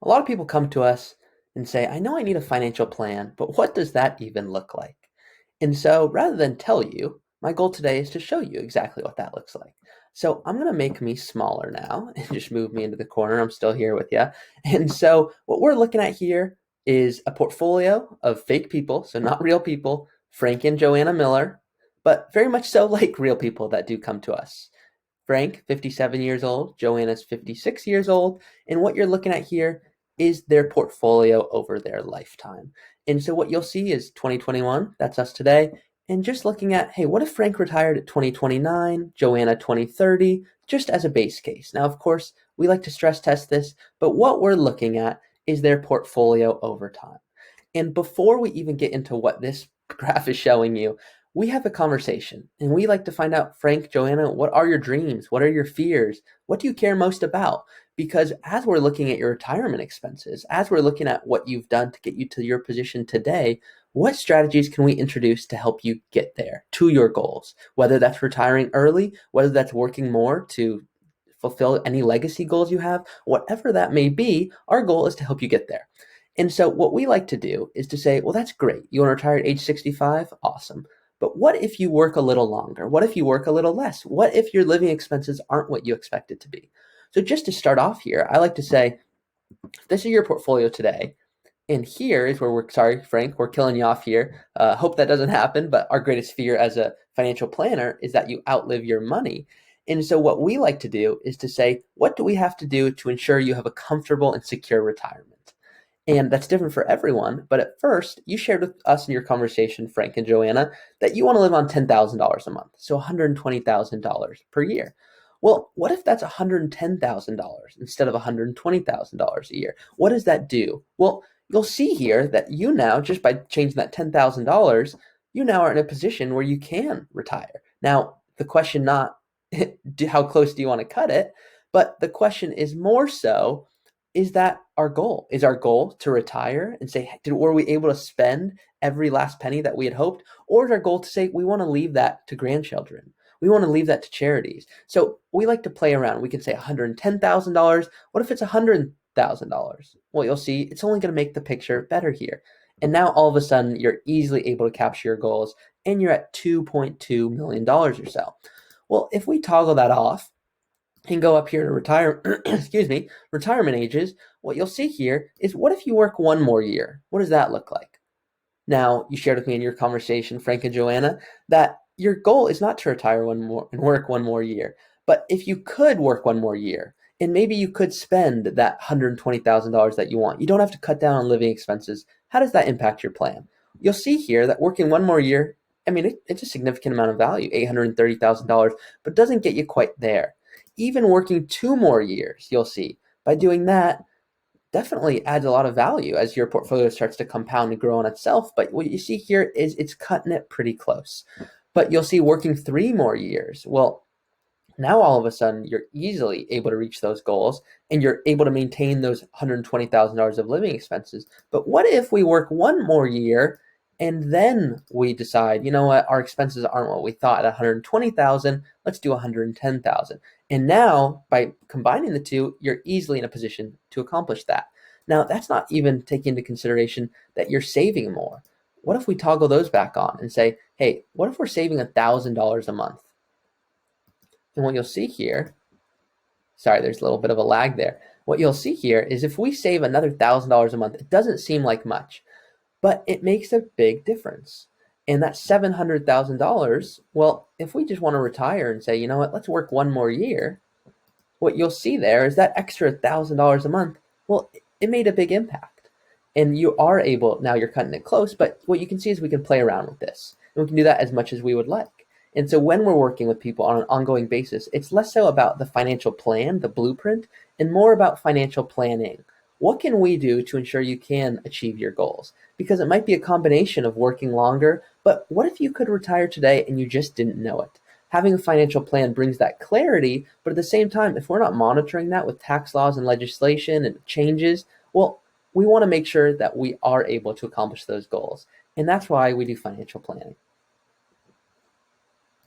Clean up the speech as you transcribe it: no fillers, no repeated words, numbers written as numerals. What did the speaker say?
A lot of people come to us and say, I know I need a financial plan, but what does that even look like? And so rather than tell you, my goal today is to show you exactly what that looks like. So I'm going to make me smaller now and just move me into the corner. I'm still here with you. And so what we're looking at here is a portfolio of fake people, so not real people, Frank and Joanna Miller, but very much so like real people that do come to us. Frank, 57 years old, Joanna's 56 years old, and what you're looking at here is their portfolio over their lifetime. And so what you'll see is 2021, that's us today, and just looking at, hey, what if Frank retired at 2029, Joanna 2030, just as a base case. Now, of course, we like to stress test this, but what we're looking at is their portfolio over time. And before we even get into what this graph is showing you, we have a conversation and we like to find out, Frank, Joanna, what are your dreams? What are your fears? What do you care most about? Because as we're looking at your retirement expenses, as we're looking at what you've done to get you to your position today, what strategies can we introduce to help you get there to your goals? Whether that's retiring early, whether that's working more to fulfill any legacy goals you have, whatever that may be, our goal is to help you get there. And so what we like to do is to say, well, that's great. You want to retire at age 65? Awesome. But what if you work a little longer? What if you work a little less? What if your living expenses aren't what you expect it to be? So just to start off here, I like to say, this is your portfolio today. And here is where sorry, Frank, we're killing you off here. Hope that doesn't happen. But our greatest fear as a financial planner is that you outlive your money. And so what we like to do is to say, what do we have to do to ensure you have a comfortable and secure retirement? And that's different for everyone. But at first, you shared with us in your conversation, Frank and Joanna, that you want to live on $10,000 a month, so $120,000 per year. Well, what if that's $110,000 instead of $120,000 a year? What does that do? Well, you'll see here that you now, just by changing that $10,000, you now are in a position where you can retire. Now, the question not how close do you want to cut it, but the question is more so, is that our goal? Is our goal to retire and say, were we able to spend every last penny that we had hoped? Or is our goal to say, we want to leave that to grandchildren? We want to leave that to charities. So we like to play around. We can say $110,000. What if it's $100,000? Well, you'll see it's only going to make the picture better here. And now all of a sudden, you're easily able to capture your goals and you're at $2.2 million or so. Well, if we toggle that off, and go up here to retirement ages, what you'll see here is, what if you work one more year? What does that look like? Now, you shared with me in your conversation, Frank and Joanna, that your goal is not to retire one more and work one more year. But if you could work one more year, and maybe you could spend that $120,000 that you want, you don't have to cut down on living expenses. How does that impact your plan? You'll see here that working one more year, I mean, it's a significant amount of value, $830,000, but doesn't get you quite there. Even working two more years, you'll see, by doing that, definitely adds a lot of value as your portfolio starts to compound and grow on itself. But what you see here is it's cutting it pretty close. But you'll see working three more years. Well, now all of a sudden you're easily able to reach those goals and you're able to maintain those $120,000 of living expenses. But what if we work one more year and then we decide, you know what, our expenses aren't what we thought at 120,000, let's do 110,000. And now by combining the two, you're easily in a position to accomplish that. Now, that's not even taking into consideration that you're saving more. What if we toggle those back on and say, hey, what if we're saving $1,000 a month? And what you'll see here, sorry, there's a little bit of a lag there. What you'll see here is if we save another $1,000 a month, it doesn't seem like much, but it makes a big difference. And that $700,000, well, if we just want to retire and say, you know what, let's work one more year, what you'll see there is that extra $1,000 a month, well, it made a big impact. And you are able, now you're cutting it close, but what you can see is we can play around with this. And we can do that as much as we would like. And so when we're working with people on an ongoing basis, it's less so about the financial plan, the blueprint, and more about financial planning. What can we do to ensure you can achieve your goals? Because it might be a combination of working longer, but what if you could retire today and you just didn't know it? Having a financial plan brings that clarity, but at the same time, if we're not monitoring that with tax laws and legislation and changes, well, we want to make sure that we are able to accomplish those goals. And that's why we do financial planning.